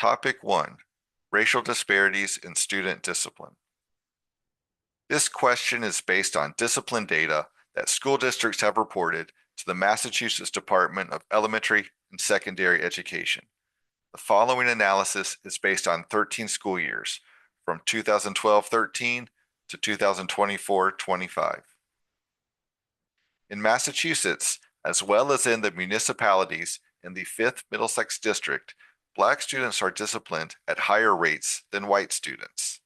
Topic 1, Racial Disparities in Student Discipline. This question is based on discipline data that school districts have reported to the Massachusetts Department of Elementary and Secondary Education. The following analysis is based on 13 school years, from 2012-13 to 2024-25. In Massachusetts, as well as in the municipalities in the 5th Middlesex District, Black students are disciplined at higher rates than white students.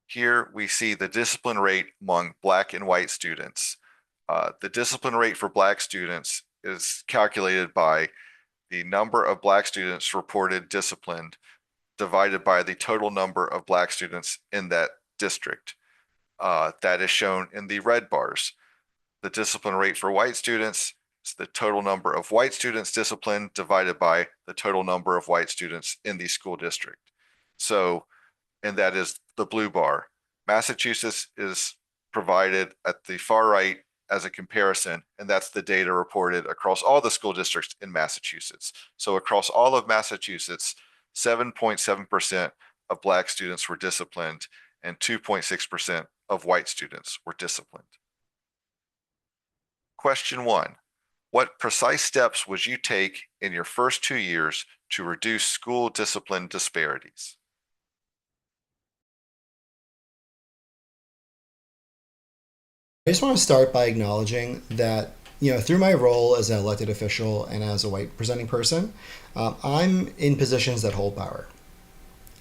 Here we see the discipline rate among Black and white students. The discipline rate for Black students is calculated by the number of Black students reported disciplined divided by the total number of Black students in that district. That is shown in the red bars. The discipline rate for white students is the total number of white students disciplined divided by the total number of white students in the school district. So, and that is the blue bar. Massachusetts is provided at the far right as a comparison, and that's the data reported across all the school districts in Massachusetts. So across all of Massachusetts, 7.7% of Black students were disciplined and 2.6% of white students were disciplined. Question 1. What precise steps would you take in your first 2 years to reduce school discipline disparities? I just want to start by acknowledging that, through my role as an elected official and as a white presenting person, I'm in positions that hold power.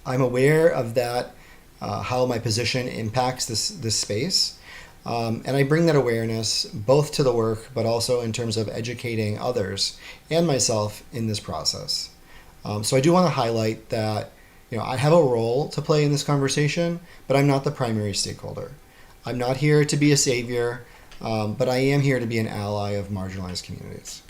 I'm aware of that, how my position impacts this space. And I bring that awareness both to the work, but also in terms of educating others and myself in this process. So I do want to highlight that, I have a role to play in this conversation, but I'm not the primary stakeholder. I'm not here to be a savior, but I am here to be an ally of marginalized communities.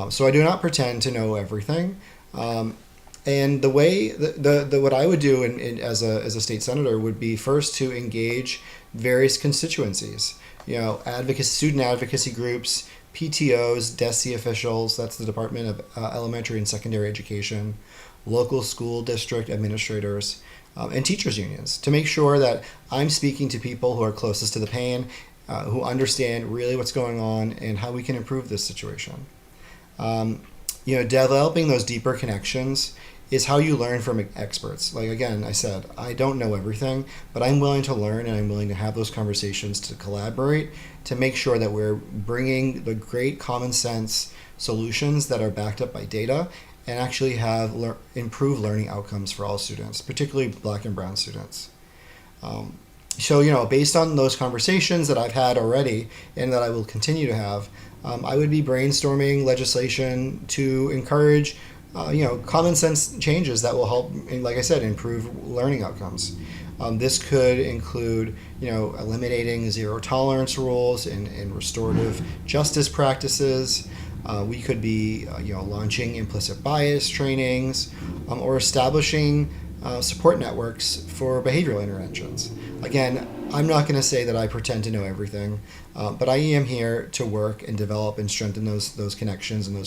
So I do not pretend to know everything. And the way what I would do as a state senator would be first to engage various constituencies, student advocacy groups, PTOs, DESE officials, that's the Department of Elementary and Secondary Education, local school district administrators, and teachers unions, to make sure that I'm speaking to people who are closest to the pain, who understand really what's going on and how we can improve this situation. Developing those deeper connections is how you learn from experts. Like, again, I said, I don't know everything, but I'm willing to learn and I'm willing to have those conversations to collaborate to make sure that we're bringing the great common sense solutions that are backed up by data and actually have improved learning outcomes for all students, particularly Black and brown students. So, based on those conversations that I've had already and that I will continue to have, I would be brainstorming legislation to encourage common sense changes that will help, like I said, improve learning outcomes. This could include, eliminating zero tolerance rules and restorative justice practices. We could be, launching implicit bias trainings, or establishing support networks for behavioral interventions. Again, I'm not going to say that I pretend to know everything, but I am here to work and develop and strengthen those connections and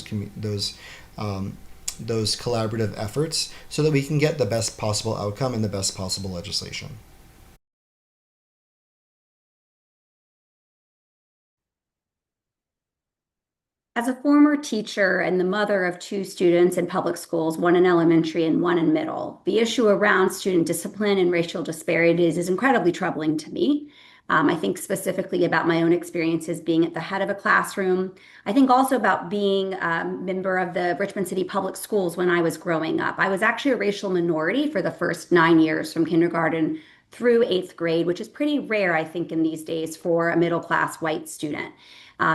those collaborative efforts so that we can get the best possible outcome and the best possible legislation. As a former teacher and the mother of 2 students in public schools, one in elementary and one in middle, the issue around student discipline and racial disparities is incredibly troubling to me. I think specifically about my own experiences being at the head of a classroom. I think also about being a member of the Richmond City Public Schools when I was growing up. I was actually a racial minority for the first 9 years from kindergarten through 8th grade, which is pretty rare, I think, in these days for a middle-class white student.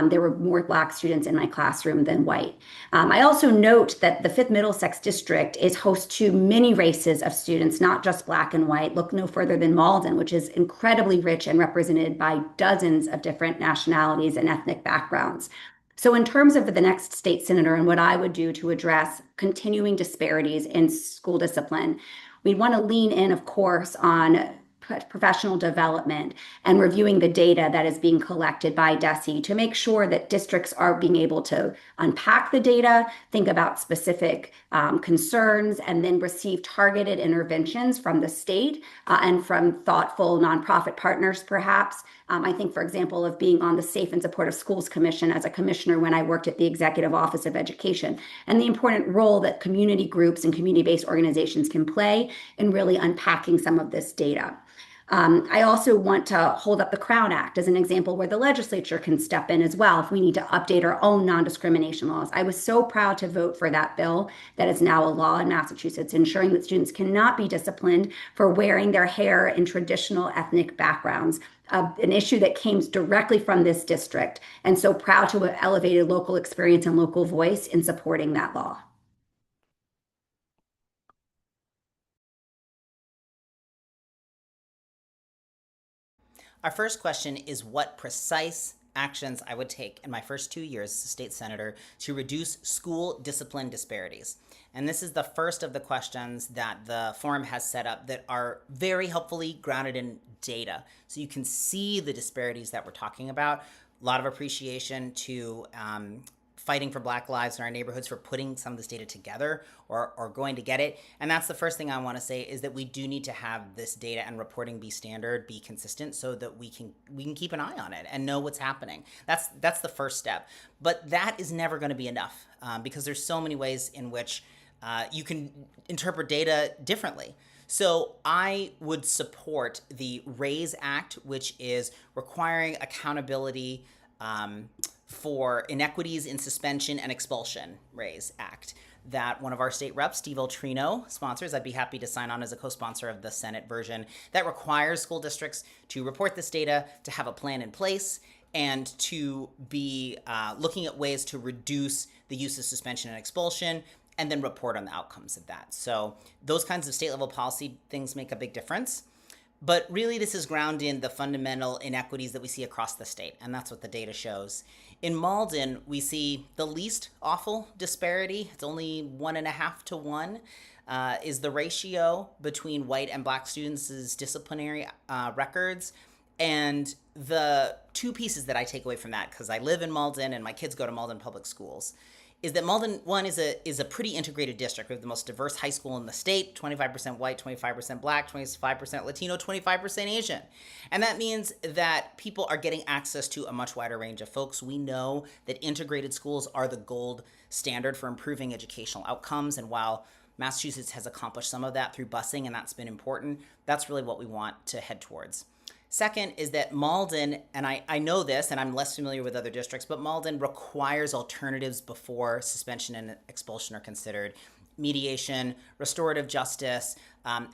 There were more Black students in my classroom than white. I also note that the 5th Middlesex District is host to many races of students, not just Black and white. Look no further than Malden, which is incredibly rich and represented by dozens of different nationalities and ethnic backgrounds. So in terms of the next state senator and what I would do to address continuing disparities in school discipline, we want to lean in, of course, on professional development and reviewing the data that is being collected by DESE to make sure that districts are being able to unpack the data, think about specific concerns, and then receive targeted interventions from the state and from thoughtful nonprofit partners, perhaps. I think, for example, of being on the Safe and Supportive Schools Commission as a commissioner when I worked at the Executive Office of Education, and the important role that community groups and community-based organizations can play in really unpacking some of this data. I also want to hold up the Crown Act as an example where the legislature can step in as well if we need to update our own non-discrimination laws. I was so proud to vote for that bill that is now a law in Massachusetts, ensuring that students cannot be disciplined for wearing their hair in traditional ethnic backgrounds. An issue that came directly from this district, and so proud to have elevated local experience and local voice in supporting that law. Our first question is what precise actions I would take in my first 2 years as a state senator to reduce school discipline disparities. And this is the first of the questions that the forum has set up that are very helpfully grounded in data. So you can see the disparities that we're talking about. A lot of appreciation to fighting for Black lives in our neighborhoods for putting some of this data together or going to get it. And that's the first thing I want to say is that we do need to have this data and reporting be standard, be consistent so that we can keep an eye on it and know what's happening. That's the first step. But that is never going to be enough because there's so many ways in which you can interpret data differently. So I would support the RAISE Act, which is requiring accountability for inequities in suspension and expulsion, RAISE Act, that one of our state reps, Steve Altrino, sponsors. I'd be happy to sign on as a co-sponsor of the Senate version that requires school districts to report this data, to have a plan in place, and to be looking at ways to reduce the use of suspension and expulsion, and then report on the outcomes of that. So those kinds of state level policy things make a big difference. But really, this is grounded in the fundamental inequities that we see across the state, and that's what the data shows. In Malden, we see the least awful disparity. It's only 1.5 to 1 is the ratio between white and Black students' disciplinary records. And the two pieces that I take away from that, because I live in Malden and my kids go to Malden Public Schools, is that Malden, one, is a pretty integrated district. We have the most diverse high school in the state, 25% white, 25% Black, 25% Latino, 25% Asian. And that means that people are getting access to a much wider range of folks. We know that integrated schools are the gold standard for improving educational outcomes. And while Massachusetts has accomplished some of that through busing, and that's been important, that's really what we want to head towards. Second is that Malden, and I know this, and I'm less familiar with other districts, but Malden requires alternatives before suspension and expulsion are considered. Mediation, restorative justice,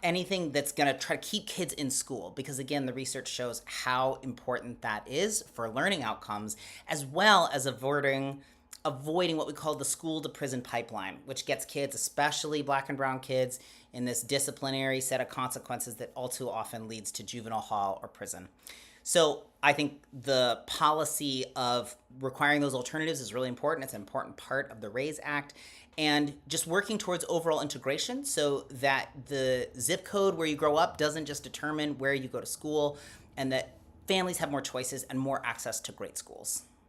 anything that's going to try to keep kids in school. Because again, the research shows how important that is for learning outcomes, as well as avoiding what we call the school to prison pipeline, which gets kids, especially Black and brown kids, in this disciplinary set of consequences that all too often leads to juvenile hall or prison. So I think the policy of requiring those alternatives is really important. It's an important part of the RAISE Act. And just working towards overall integration so that the zip code where you grow up doesn't just determine where you go to school, and that families have more choices and more access to great schools.